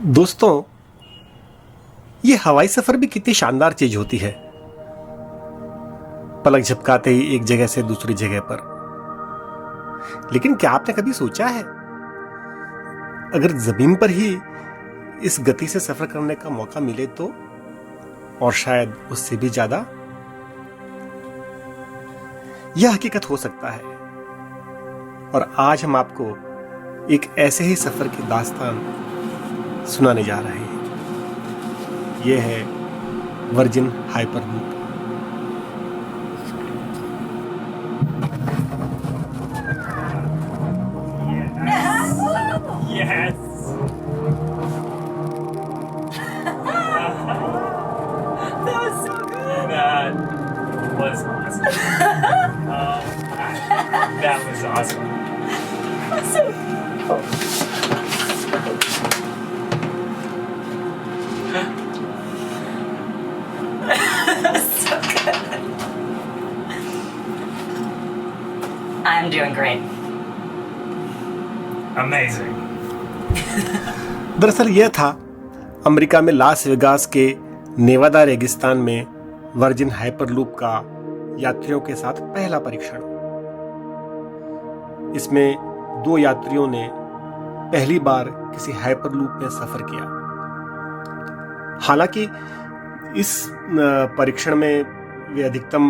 दोस्तों, ये हवाई सफर भी कितनी शानदार चीज होती है। पलक झपकाते ही एक जगह से दूसरी जगह पर। लेकिन क्या आपने कभी सोचा है, अगर जमीन पर ही इस गति से सफर करने का मौका मिले तो, और शायद उससे भी ज्यादा। यह हकीकत हो सकता है। और आज हम आपको एक ऐसे ही सफर की दास्तान सुनाने जा रहे हैं। यह है virgin hyperloop. Yes. That was so good. That was awesome. That was awesome. So good. I'm doing great. Amazing. दरअसल यह था अमेरिका में लास वेगास के नेवादा रेगिस्तान में वर्जिन हाइपरलूप का यात्रियों के साथ पहला परीक्षण। इसमें 2 यात्रियों ने पहली बार किसी हाइपरलूप में सफर किया। हालांकि इस परीक्षण में वे अधिकतम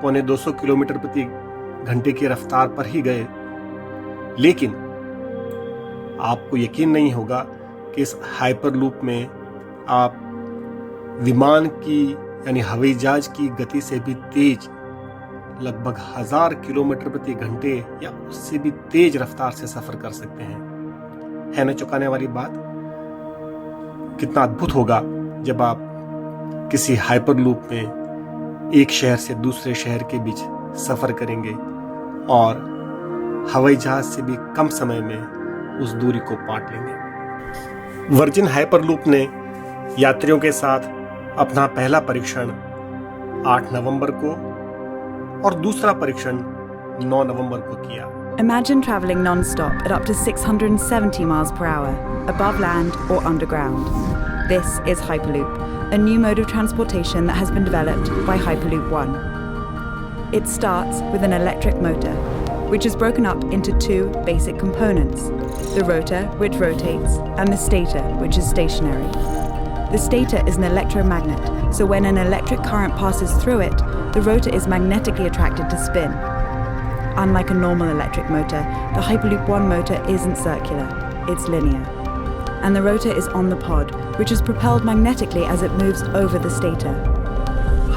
250 किलोमीटर प्रति घंटे की रफ्तार पर ही गए, लेकिन आपको यकीन नहीं होगा कि इस हाइपरलूप में आप विमान की यानी हवाई जहाज की गति से भी तेज, लगभग 1000 किलोमीटर प्रति घंटे या उससे भी तेज रफ्तार से सफर कर सकते हैं। है ना चौंकाने वाली बात? कितना अद्भुत होगा जब आप किसी हाइपरलूप में एक शहर से दूसरे शहर के बीच सफर करेंगे और हवाई जहाज से भी कम समय में उस दूरी को पाट लेंगे। वर्जिन हाइपरलूप ने यात्रियों के साथ अपना पहला परीक्षण 8 नवंबर को और दूसरा परीक्षण 9 नवंबर को किया। Imagine traveling non-stop at up to 670 miles per hour, above land or underground. This is Hyperloop, a new mode of transportation that has been developed by Hyperloop One. It starts with an electric motor, which is broken up into 2 basic components: the rotor, which rotates, and the stator, which is stationary. The stator is an electromagnet, so when an electric current passes through it, the rotor is magnetically attracted to spin. Unlike a normal electric motor, the Hyperloop One motor isn't circular, it's linear. And the rotor is on the pod, which is propelled magnetically as it moves over the stator.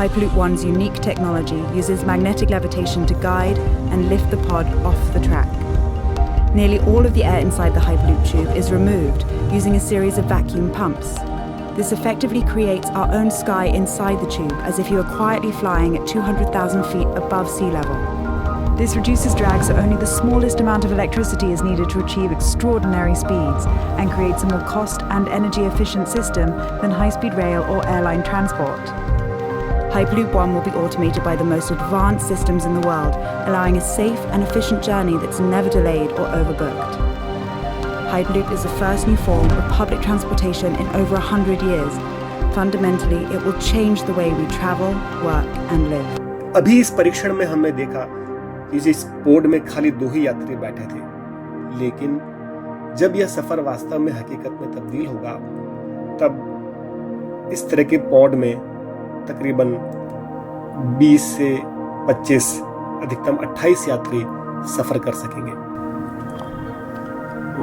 Hyperloop One's unique technology uses magnetic levitation to guide and lift the pod off the track. Nearly all of the air inside the Hyperloop tube is removed using a series of vacuum pumps. This effectively creates our own sky inside the tube, as if you are quietly flying at 200,000 feet above sea level. This reduces drag, so only the smallest amount of electricity is needed to achieve extraordinary speeds, and creates a more cost and energy efficient system than high-speed rail or airline transport. Hyperloop One will be automated by the most advanced systems in the world, allowing a safe and efficient journey that's never delayed or overbooked. Hyperloop is the first new form of public transportation in over 100 years. Fundamentally, it will change the way we travel, work and live. अभी इस परीक्षण में हमने देखा कि इस पोड में खाली 2 ही यात्री बैठे थे, लेकिन जब यह सफर वास्तव में हकीकत में तब्दील होगा, तब इस तरह के पॉड में तकरीबन 20 से 25, अधिकतम 28 यात्री सफर कर सकेंगे।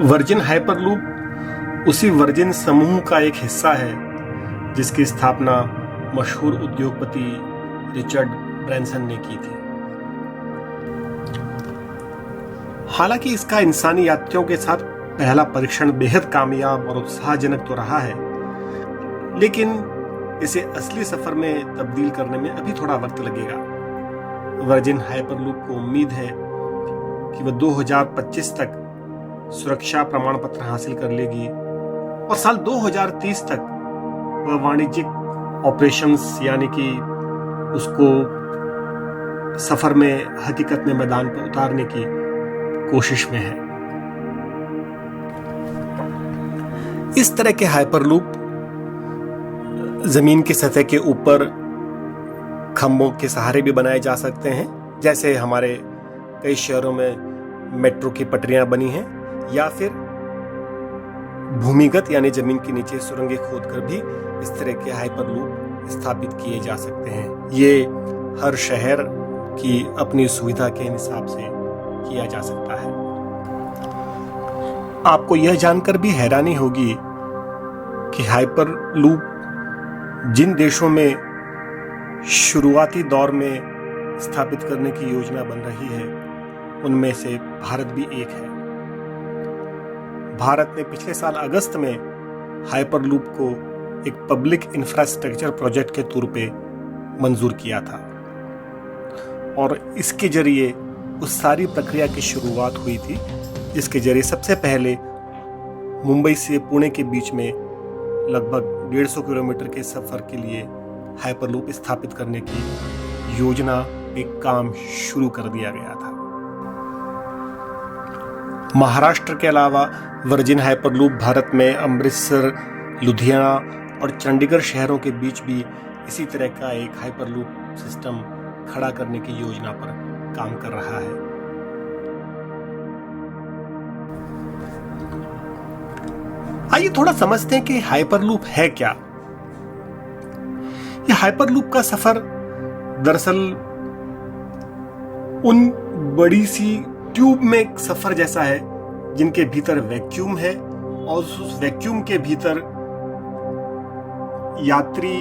वर्जिन हाइपरलूप उसी वर्जिन समूह का एक हिस्सा है जिसकी स्थापना मशहूर उद्योगपति रिचर्ड ब्रैंसन ने की थी। हालांकि इसका इंसानी यात्रियों के साथ पहला परीक्षण बेहद कामयाब और उत्साहजनक तो रहा है, लेकिन इसे असली सफर में तब्दील करने में अभी थोड़ा वक्त लगेगा। वर्जिन हाइपरलूप को उम्मीद है कि वह 2025 तक सुरक्षा प्रमाण पत्र हासिल कर लेगी और साल 2030 तक वह वाणिज्यिक ऑपरेशंस यानी कि उसको सफर में हकीकत में मैदान पर उतारने की कोशिश में है। इस तरह के हाइपरलूप जमीन की सतह के ऊपर खंभों के सहारे भी बनाए जा सकते हैं, जैसे हमारे कई शहरों में मेट्रो की पटरियां बनी हैं, या फिर भूमिगत यानी जमीन के नीचे सुरंगें खोदकर भी इस तरह के हाइपरलूप स्थापित किए जा सकते हैं। ये हर शहर की अपनी सुविधा के हिसाब से किया जा सकता है। आपको यह जानकर भी हैरानी होगी कि हाइपरलूप जिन देशों में शुरुआती दौर में स्थापित करने की योजना बन रही है, उनमें से भारत भी एक है। भारत ने पिछले साल अगस्त में हाइपरलूप को एक पब्लिक इंफ्रास्ट्रक्चर प्रोजेक्ट के तौर पे मंजूर किया था, और इसके जरिए उस सारी प्रक्रिया की शुरुआत हुई थी जिसके जरिए सबसे पहले मुंबई से पुणे के बीच में लगभग 150 किलोमीटर के सफर के लिए हाइपरलूप स्थापित करने की योजना पे काम शुरू कर दिया गया था। महाराष्ट्र के अलावा वर्जिन हाइपरलूप भारत में अमृतसर, लुधियाना और चंडीगढ़ शहरों के बीच भी इसी तरह का एक हाइपरलूप सिस्टम खड़ा करने की योजना पर काम कर रहा है। आइए थोड़ा समझते हैं कि हाइपरलूप है क्या। यह हाइपरलूप का सफर दरअसल उन बड़ी सी ट्यूब में एक सफर जैसा है जिनके भीतर वैक्यूम है, और उस वैक्यूम के भीतर यात्री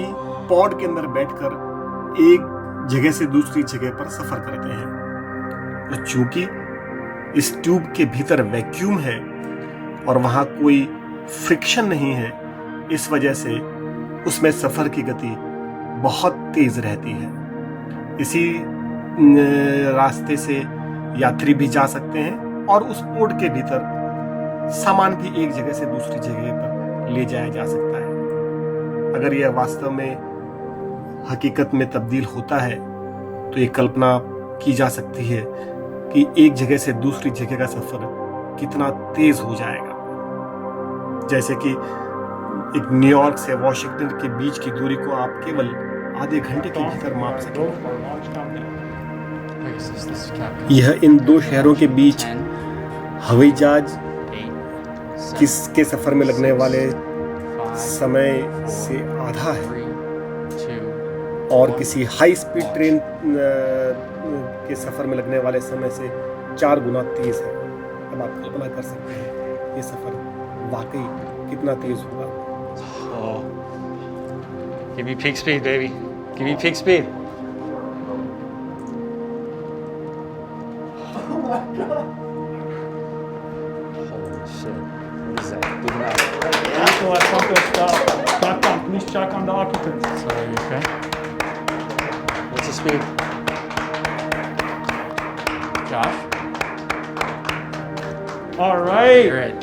पॉड के अंदर बैठकर एक जगह से दूसरी जगह पर सफर करते हैं। तो चूंकि इस ट्यूब के भीतर वैक्यूम है और वहां कोई फ्रिक्शन नहीं है, इस वजह से उसमें सफर की गति बहुत तेज रहती है। इसी रास्ते से यात्री भी जा सकते हैं और उस पोड के भीतर सामान भी एक जगह से दूसरी जगह पर ले जाया जा सकता है। अगर यह वास्तव में हकीकत में तब्दील होता है तो ये कल्पना की जा सकती है कि एक जगह से दूसरी जगह का सफर कितना तेज हो जाएगा। जैसे कि एक न्यूयॉर्क से वॉशिंगटन के बीच की दूरी को आप केवल आधे घंटे के भीतर माप सकें। यह इन दो शहरों के बीच हवाई जहाज किसके सफर में लगने वाले समय से आधा है, और किसी हाई स्पीड ट्रेन के सफर में लगने वाले समय से 4 गुना तेज है। अब आप कल्पना कर सकते हैं ये सफर वाकई कितना तेज होगा। Oh. Give me peak speed, baby. Give me peak speed. Oh my god. Holy shit. What is that? Big mouth. Vehicle at Funko stop. Lockdown. Police check on the occupants. Sorry, you okay? What's the speed? Josh? All right. Great.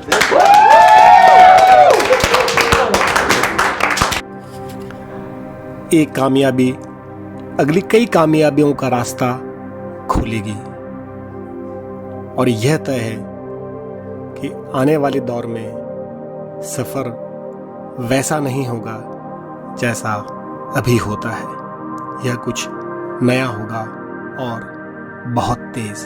एक कामयाबी अगली कई कामयाबियों का रास्ता खोलेगी, और यह तय है कि आने वाले दौर में सफर वैसा नहीं होगा जैसा अभी होता है। यह कुछ नया होगा और बहुत तेज।